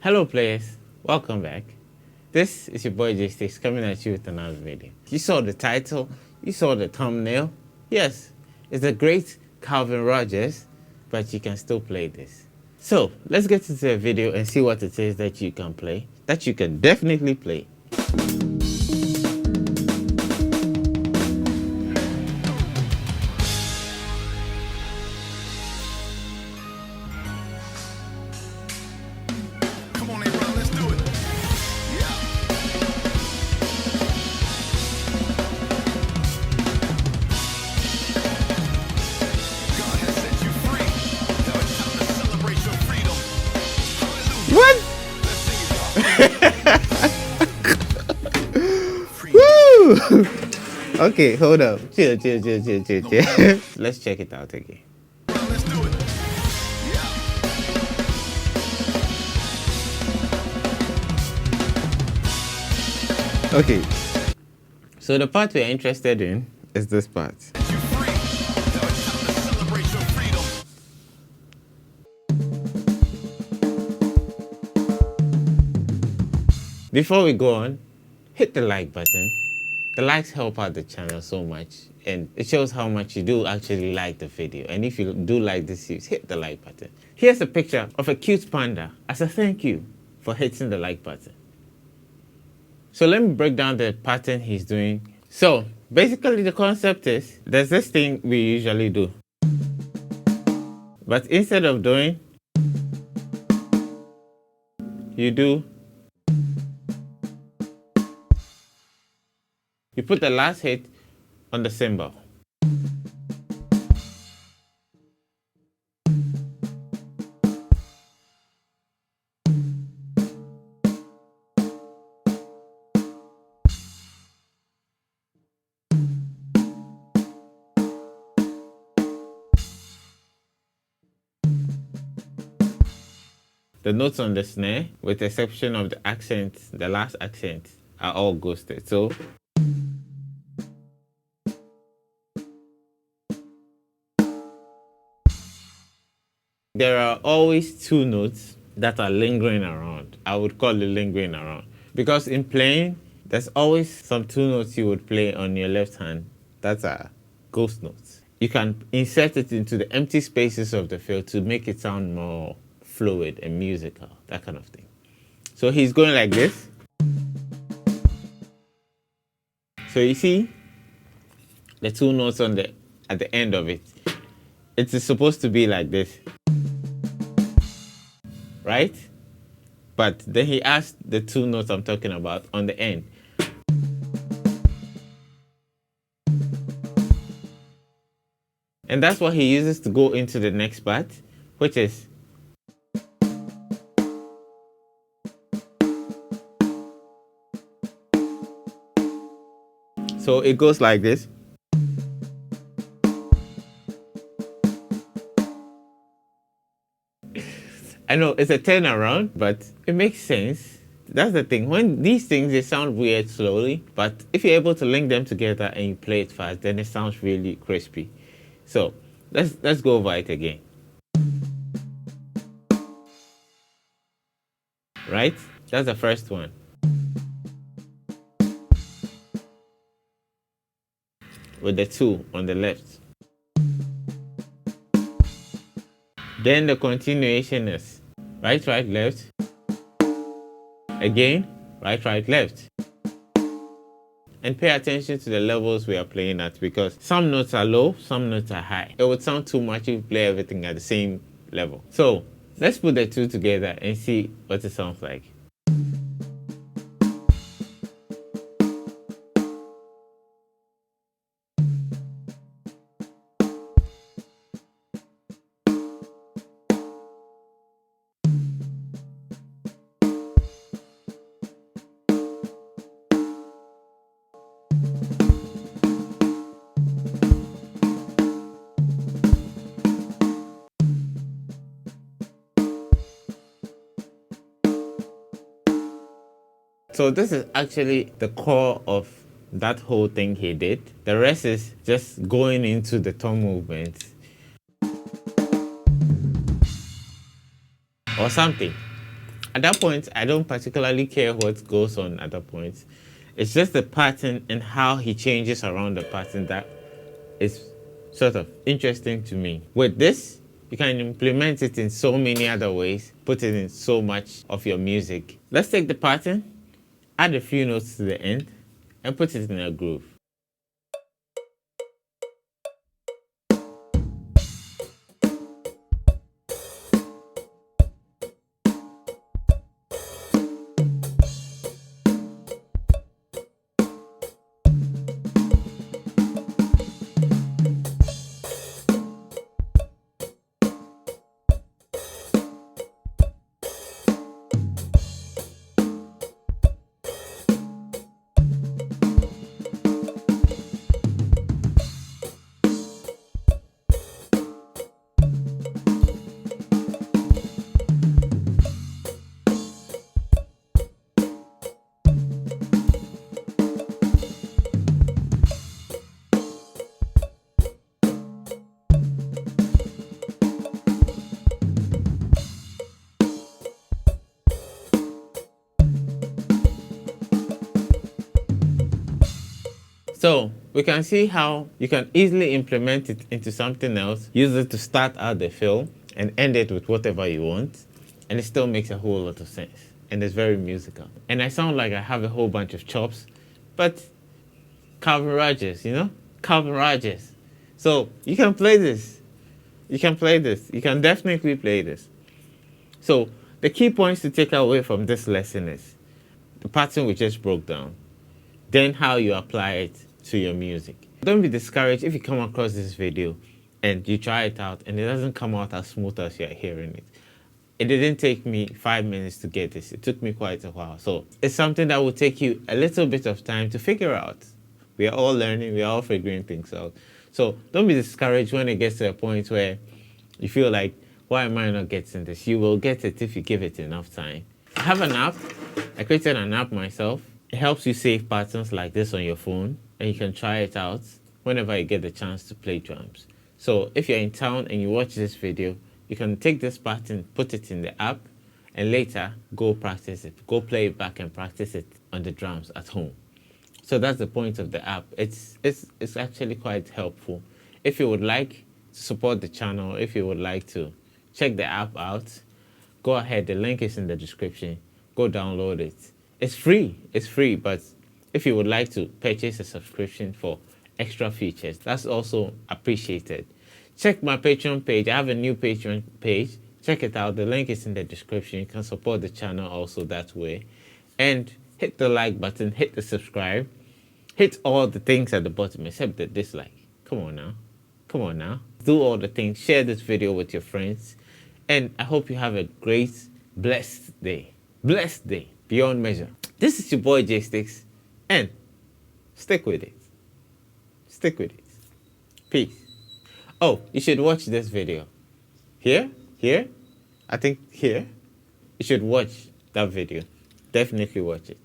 Hello players, welcome back. This is your boy Jaystiqs coming at you with another video. You saw the title, you saw the thumbnail. Yes, it's a great Calvin Rodgers, but you can still play this. So let's get into the video and see what it is that you can play, that you can definitely play. What? Woo! Okay, hold up. Chill. Let's check it out again. Okay. So the part we're interested in is this part. Before we go on, hit the like button. The likes help out the channel so much, and it shows how much you do actually like the video. And if you do like this series, hit the like button. Here's a picture of a cute panda as a thank you for hitting the like button. So let me break down the pattern he's doing. So basically the concept is, there's this thing we usually do. But instead of doing, you do. You put the last hit on the cymbal. The notes on the snare, with the exception of the accent, the last accent, are all ghosted. So there are always two notes that are lingering around. I would call it lingering around. Because in playing, there's always some two notes you would play on your left hand that are ghost notes. You can insert it into the empty spaces of the field to make it sound more fluid and musical, that kind of thing. So he's going like this. So you see the two notes at the end of it. It is supposed to be like this, right? But then he asked the two notes I'm talking about on the end. And that's what he uses to go into the next part, which is so it goes like this. I know it's a turnaround, but it makes sense. That's the thing. When these things, they sound weird slowly, but if you're able to link them together and you play it fast, then it sounds really crispy. So let's go over it again. Right? That's the first one. With the two on the left. Then the continuation is right, left. Again, right, left. And pay attention to the levels we are playing at, because some notes are low, some notes are high. It would sound too much if you play everything at the same level. So let's put the two together and see what it sounds like. So this is actually the core of that whole thing he did. The rest is just going into the tongue movements or something. At that point, I don't particularly care what goes on at that point. It's just the pattern and how he changes around the pattern that is sort of interesting to me. With this, you can implement it in so many other ways, put it in so much of your music. Let's take the pattern, add a few notes to the end, and put it in a groove. So we can see how you can easily implement it into something else, use it to start out the film and end it with whatever you want, and it still makes a whole lot of sense. And it's very musical. And I sound like I have a whole bunch of chops, but Calvin Rodgers, you know? Calvin Rodgers. So you can play this. You can play this. You can definitely play this. So the key points to take away from this lesson is the pattern we just broke down, then how you apply it to your music. Don't be discouraged if you come across this video and you try it out and it doesn't come out as smooth as you're hearing it. It didn't take me 5 minutes to get this. It took me quite a while. So it's something that will take you a little bit of time to figure out. We are all learning. We are all figuring things out. So don't be discouraged when it gets to a point where you feel like, why am I not getting this? You will get it if you give it enough time. I have an app. I created an app myself. It helps you save patterns like this on your phone, and you can try it out whenever you get the chance to play drums. So if you're in town and you watch this video, you can take this pattern, put it in the app, and later go practice it. Go play it back and practice it on the drums at home. So that's the point of the app. It's actually quite helpful. If you would like to support the channel, if you would like to check the app out, go ahead. The link is in the description. Go download it. It's free, but if you would like to purchase a subscription for extra features, that's also appreciated. Check my Patreon page. I have a new Patreon page. Check it out. The link is in the description. You can support the channel also that way. And hit the like button, hit the subscribe, hit all the things at the bottom except the dislike. Come on now. Come on now. Do all the things. Share this video with your friends. And I hope you have a great, blessed day. Blessed day. Beyond measure. This is your boy Jaystiqs, and stick with it. Stick with it. Peace. Oh, you should watch this video. Here? I think here. You should watch that video. Definitely watch it.